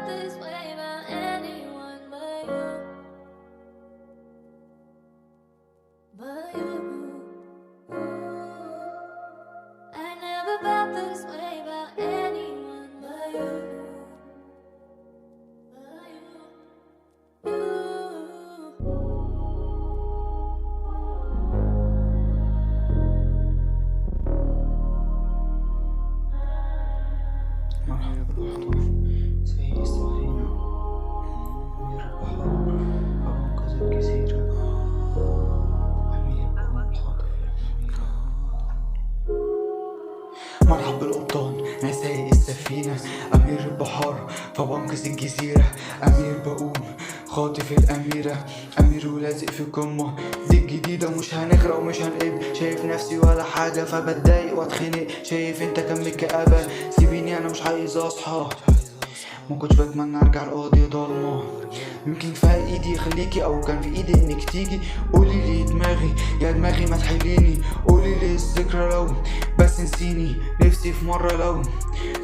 felt this way about anyone but you. But you, I never felt this way about anyone but you. مرحبا بالأبطال سيد السفينة أمير البحر أنقذ الجزيرة أمير بقوم خاطف الأميرة. مرحبا بالأبطال أنا سايق السفينة أمير البحار فبنقذ الجزيرة أمير بقوم خاطف الأميرة أمير ولازق في القمة دي الجديدة مش هنغرق ومش هنقب شايف نفسي ولا حاجة فبتضايق واتخنق شايف انت كم الكآبة سيبيني انا مش عايز اصحى ما كنتش بتمنى ارجع القاضية ضلمة يمكن في ايدي يخليكي او كان في ايدي انك تيجي قولي لي دماغي يا دماغي ما تحيليني قولي لي الذكرى لو بس نسيني نفسي في مرة لو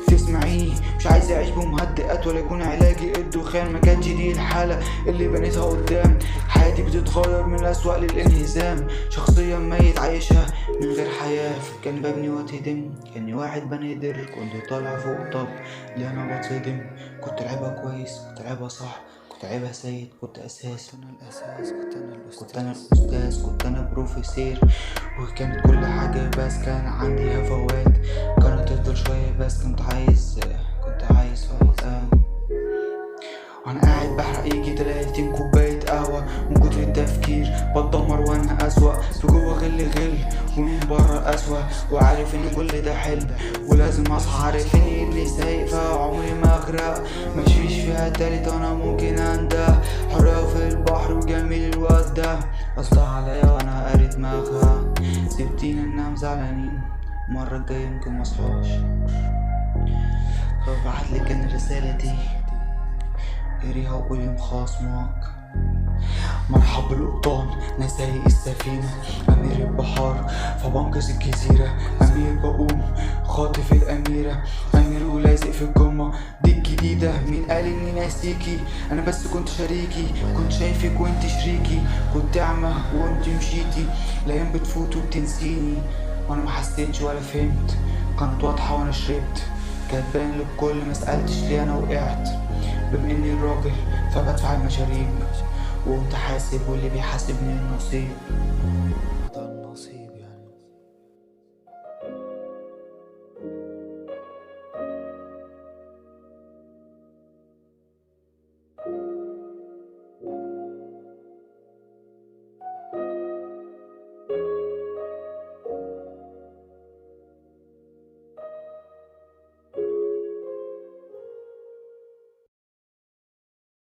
تسمعيني مش عايز اعيش بمهدئات ولا يكون علاجي الدخان ما كانتش دي الحالة اللي بنيتها قدام حياتي بتتغير من الأسوأ للانهزام شخصية ميت عايشها من غير حياة كان ببني واتهدم كاني واحد بنقدر كنت طالع فوق طب اللي انا بتصدم كنت لعبها كويس كنت لعبها صح كنت لعبها سيد كنت اساس انا الاساس كنت انا الاستاذ كنت انا بروفيسير وكانت كل حاجة بس كان عندي هفوات كانت تفضل شوية بس كنت عايز وانا قاعد بحرق يجي 30 كوباية قهوة من كتر التفكير بتدمر وانا اسوأ في جوه غل ومن بره اسوأ وعارف ان كل ده حلم ولازم اصحى عارف اني سايق فعمري ما اغرق مفيش فيها تالت انا ممكن انده حرية في البحر وجميل الواد ده اصلها عليا وانا قاري دماغها سبتيني انهم زعلانين المرة الجاية يمكن مصحاش فبعتلك انا الرسالة دي قريها وقولي مخاصمك. مرحب بالقبطان انا سايق السفينة امير البحار فبنقذ الجزيرة امير بقوم خاطف الاميرة امير ولازق في القمة دي الجديدة مين قال اني ناسيكي انا بس كنت شريكي كنت شايفك وانت شريكي كنت اعمى وانت مشيتي الايام بتفوت وبتنسيني وانا ما حسيتش ولا فهمت كانت واضحة وانا شربت كانت باين للكل ما سألتش ليه انا وقعت بما اني الراجل فبدفع المشاريب وقمت حاسب واللي بيحاسبني النصيب